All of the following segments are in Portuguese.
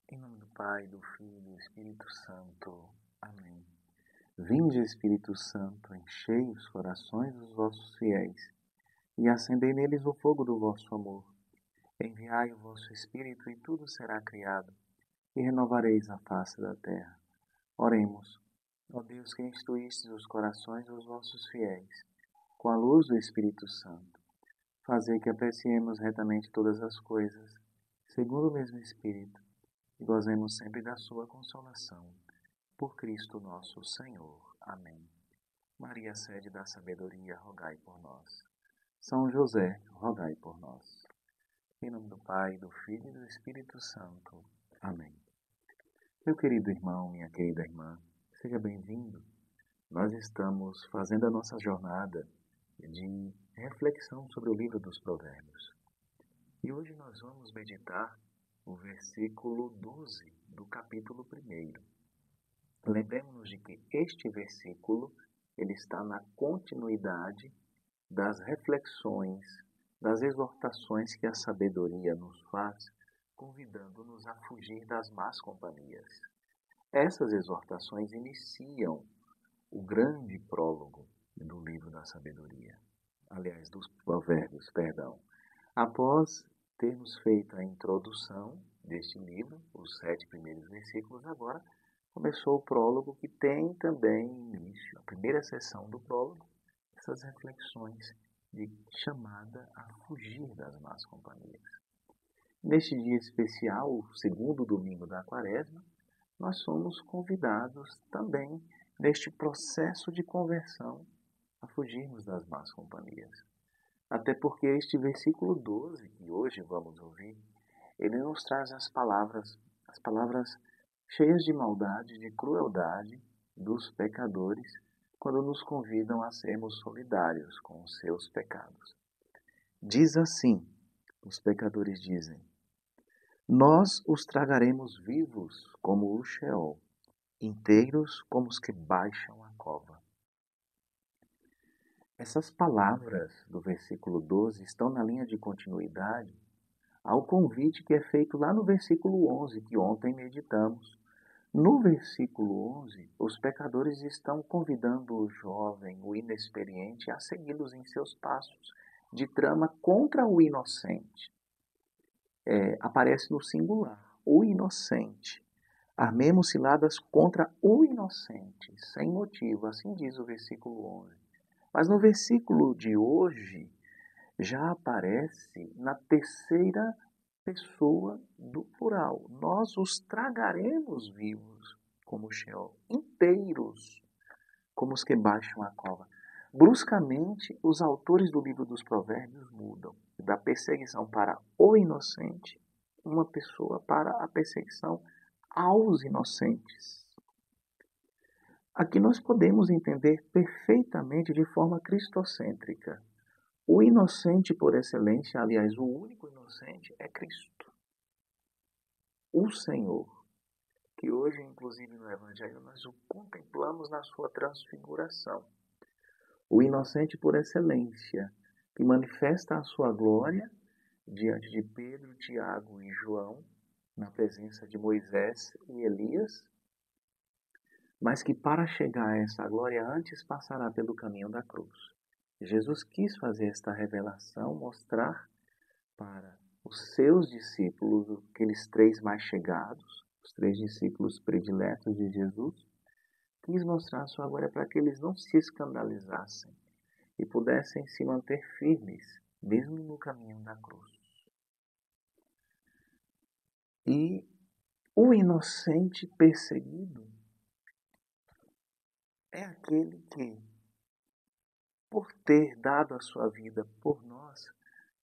Em nome do Pai, do Filho e do Espírito Santo. Amém. Vinde, Espírito Santo, enchei os corações dos vossos fiéis e acendei neles o fogo do vosso amor. Enviai o vosso Espírito e tudo será criado, e renovareis a face da terra. Oremos. Ó Deus, que instruístes os corações dos vossos fiéis, com a luz do Espírito Santo, fazei que apreciemos retamente todas as coisas, segundo o mesmo Espírito, e gozemos sempre da sua consolação. Por Cristo nosso Senhor. Amém. Maria, sede da sabedoria, rogai por nós. São José, rogai por nós. Em nome do Pai, do Filho e do Espírito Santo. Amém. Meu querido irmão, minha querida irmã, seja bem-vindo. Nós estamos fazendo a nossa jornada de reflexão sobre o livro dos Provérbios. E hoje nós vamos meditar o versículo 12 do capítulo 1. Lembremos-nos de que este versículo ele está na continuidade das reflexões, das exortações que a sabedoria nos faz, convidando-nos a fugir das más companhias. Essas exortações iniciam o grande prólogo do livro da sabedoria, aliás, dos Provérbios, perdão. Após termos feito a introdução deste livro, os 7 primeiros versículos, agora começou o prólogo, que tem também início, a primeira seção do prólogo, essas reflexões de chamada a fugir das más companhias. Neste dia especial, o segundo domingo da Quaresma, nós somos convidados também, neste processo de conversão, a fugirmos das más companhias. Até porque este versículo 12, que hoje vamos ouvir, ele nos traz as palavras cheias de maldade, de crueldade dos pecadores, quando nos convidam a sermos solidários com os seus pecados. Diz assim, os pecadores dizem: nós os tragaremos vivos como o Sheol, inteiros como os que baixam a cova. Essas palavras do versículo 12 estão na linha de continuidade ao convite que é feito lá no versículo 11, que ontem meditamos. No versículo 11, os pecadores estão convidando o jovem, o inexperiente, a segui-los em seus passos de trama contra o inocente. Aparece no singular, o inocente. Armemos ciladas contra o inocente, sem motivo, assim diz o versículo 11. Mas no versículo de hoje, já aparece na terceira pessoa do plural. Nós os tragaremos vivos, como o Sheol, inteiros, como os que baixam a cova. Bruscamente, os autores do livro dos Provérbios mudam da perseguição para o inocente, uma pessoa, para a perseguição aos inocentes. Aqui nós podemos entender perfeitamente de forma cristocêntrica. O inocente por excelência, aliás, o único inocente é Cristo. O Senhor, que hoje, inclusive no Evangelho, nós o contemplamos na sua transfiguração. O inocente por excelência, que manifesta a sua glória diante de Pedro, Tiago e João, na presença de Moisés e Elias, mas que para chegar a essa glória antes passará pelo caminho da cruz. Jesus quis fazer esta revelação, mostrar para os seus discípulos, aqueles 3 mais chegados, os 3 discípulos prediletos de Jesus, quis mostrar a sua glória para que eles não se escandalizassem e pudessem se manter firmes, mesmo no caminho da cruz. E o inocente perseguido é aquele que, por ter dado a sua vida por nós,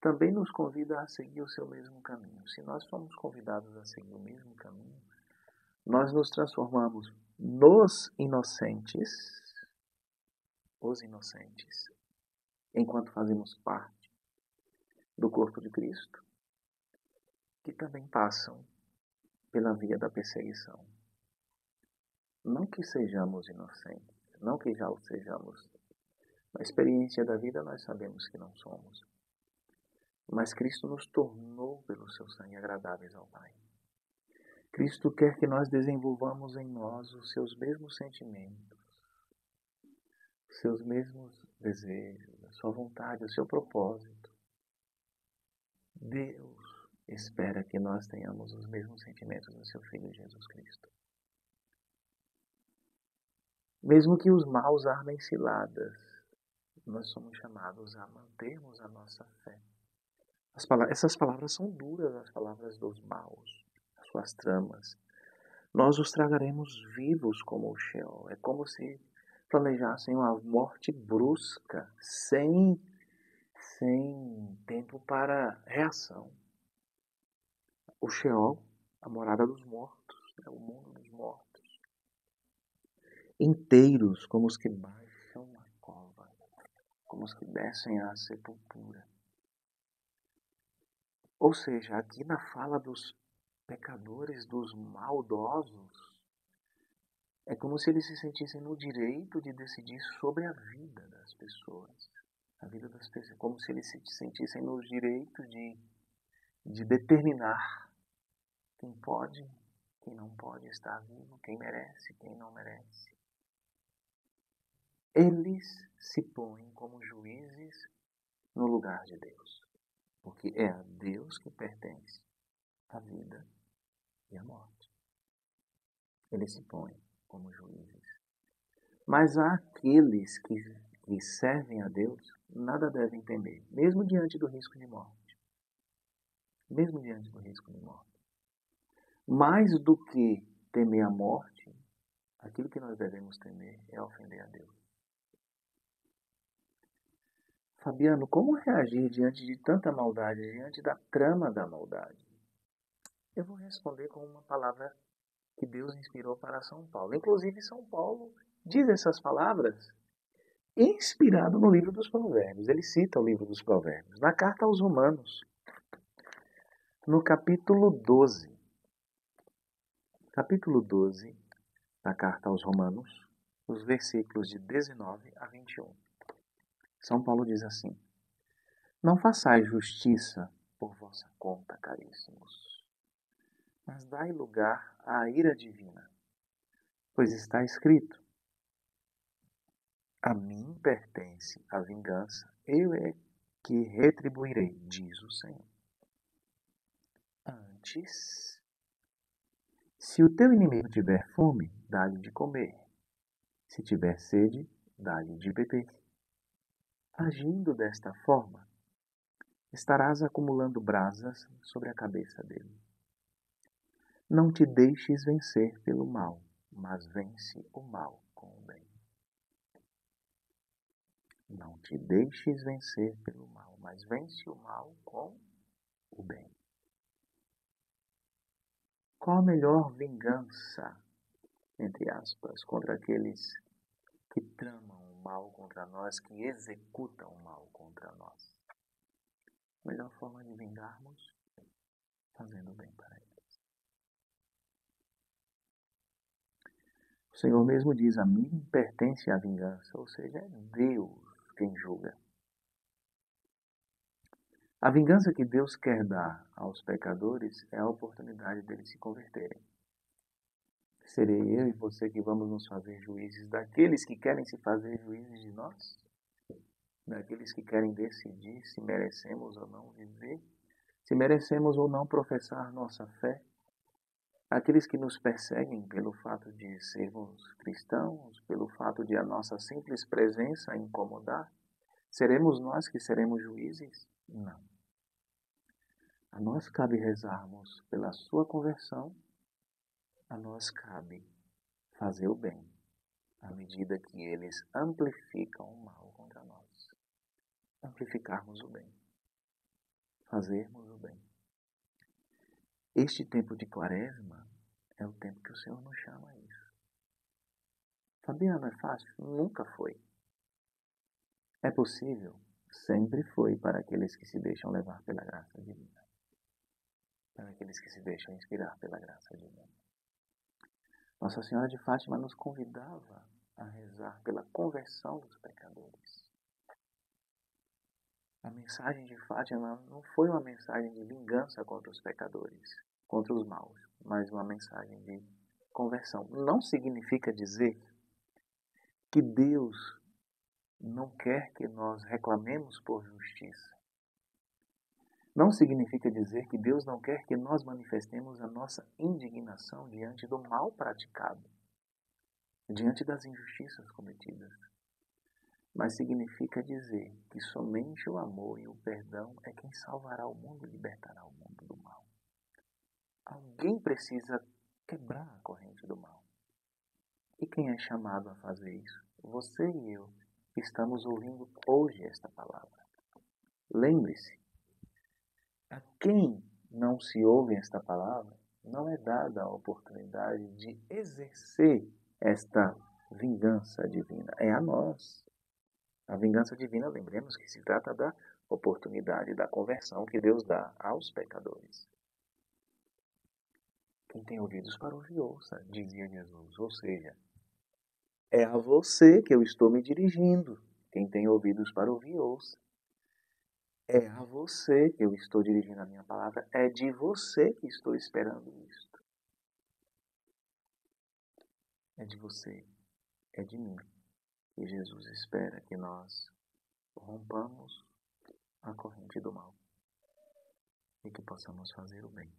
também nos convida a seguir o seu mesmo caminho. Se nós somos convidados a seguir o mesmo caminho, nós nos transformamos nos inocentes, enquanto fazemos parte do corpo de Cristo, que também passam pela via da perseguição. Não que sejamos inocentes, não que já o sejamos. Na experiência da vida nós sabemos que não somos. Mas Cristo nos tornou pelo seu sangue agradáveis ao Pai. Cristo quer que nós desenvolvamos em nós os seus mesmos sentimentos, os seus mesmos desejos, a sua vontade, o seu propósito. Deus espera que nós tenhamos os mesmos sentimentos do seu Filho Jesus Cristo. Mesmo que os maus armem ciladas, nós somos chamados a mantermos a nossa fé. Essas palavras são duras, as palavras dos maus, as suas tramas. Nós os tragaremos vivos como o Sheol. É como se planejassem uma morte brusca, sem tempo para reação. O Sheol, a morada dos mortos, o mundo dos mortos. Inteiros, como os que baixam a cova, como os que descem à sepultura. Ou seja, aqui na fala dos pecadores, dos maldosos, é como se eles se sentissem no direito de decidir sobre a vida das pessoas. A vida das pessoas, como se eles se sentissem no direito de determinar quem pode, quem não pode estar vivo, quem merece, quem não merece. Eles se põem como juízes no lugar de Deus, porque é a Deus que pertence a vida e a morte. Eles se põem como juízes. Mas há aqueles que servem a Deus, nada devem temer, mesmo diante do risco de morte. Mesmo diante do risco de morte. Mais do que temer a morte, aquilo que nós devemos temer é ofender a Deus. Fabiano, como reagir diante de tanta maldade, diante da trama da maldade? Eu vou responder com uma palavra que Deus inspirou para São Paulo. Inclusive, São Paulo diz essas palavras inspirado no livro dos Provérbios. Ele cita o livro dos Provérbios. Na carta aos Romanos, no capítulo 12. Capítulo 12 da carta aos Romanos, os versículos de 19 a 21. São Paulo diz assim: Não façais justiça por vossa conta, caríssimos, mas dai lugar à ira divina, pois está escrito: A mim pertence a vingança, eu é que retribuirei, diz o Senhor. Antes, se o teu inimigo tiver fome, dá-lhe de comer. Se tiver sede, dá-lhe de beber. Agindo desta forma, estarás acumulando brasas sobre a cabeça dele. Não te deixes vencer pelo mal, mas vence o mal com o bem. Não te deixes vencer pelo mal, mas vence o mal com o bem. Qual a melhor vingança, entre aspas, contra aqueles que tramam o mal contra nós, que executam o mal contra nós? A melhor forma de vingarmos, fazendo o bem para eles. O Senhor mesmo diz: a mim pertence a vingança, ou seja, é Deus quem julga. A vingança que Deus quer dar aos pecadores é a oportunidade deles se converterem. Serei eu e você que vamos nos fazer juízes daqueles que querem se fazer juízes de nós? Daqueles que querem decidir se merecemos ou não viver? Se merecemos ou não professar nossa fé? Aqueles que nos perseguem pelo fato de sermos cristãos, pelo fato de a nossa simples presença incomodar? Seremos nós que seremos juízes? Não. A nós cabe rezarmos pela sua conversão, a nós cabe fazer o bem, à medida que eles amplificam o mal contra nós. Amplificarmos o bem, fazermos o bem. Este tempo de Quaresma é o tempo que o Senhor nos chama a isso. Fabiano, é fácil? Nunca foi. É possível? Sempre foi para aqueles que se deixam levar pela graça divina. Para aqueles que se deixam inspirar pela graça divina. Nossa Senhora de Fátima nos convidava a rezar pela conversão dos pecadores. A mensagem de Fátima não foi uma mensagem de vingança contra os pecadores, contra os maus. mais uma mensagem de conversão. Não significa dizer que Deus não quer que nós reclamemos por justiça. Não significa dizer que Deus não quer que nós manifestemos a nossa indignação diante do mal praticado, diante das injustiças cometidas. Mas significa dizer que somente o amor e o perdão é quem salvará o mundo e libertará o mundo do mal. Alguém precisa quebrar a corrente do mal. E quem é chamado a fazer isso? Você e eu estamos ouvindo hoje esta palavra. Lembre-se, a quem não se ouve esta palavra, não é dada a oportunidade de exercer esta vingança divina. É a nós. A vingança divina, lembremos que se trata da oportunidade da conversão que Deus dá aos pecadores. Quem tem ouvidos para ouvir, ouça, dizia Jesus. Ou seja, é a você que eu estou me dirigindo. Quem tem ouvidos para ouvir, ouça. É a você que eu estou dirigindo a minha palavra. É de você que estou esperando isto. É de você. É de mim. E Jesus espera que nós rompamos a corrente do mal. E que possamos fazer o bem.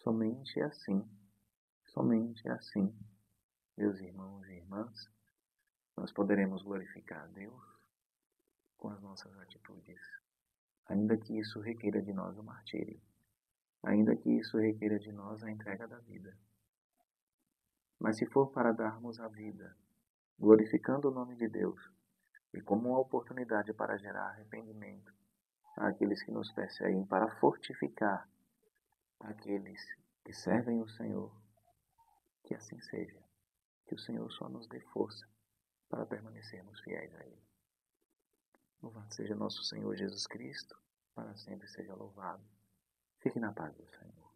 Somente assim, meus irmãos e irmãs, nós poderemos glorificar a Deus com as nossas atitudes. Ainda que isso requeira de nós o martírio. Ainda que isso requeira de nós a entrega da vida. Mas se for para darmos a vida, glorificando o nome de Deus, e como uma oportunidade para gerar arrependimento àqueles que nos perseguem, para fortificar aqueles que servem o Senhor, que assim seja. Que o Senhor só nos dê força para permanecermos fiéis a Ele. Louvado seja nosso Senhor Jesus Cristo, para sempre seja louvado. Fique na paz do Senhor.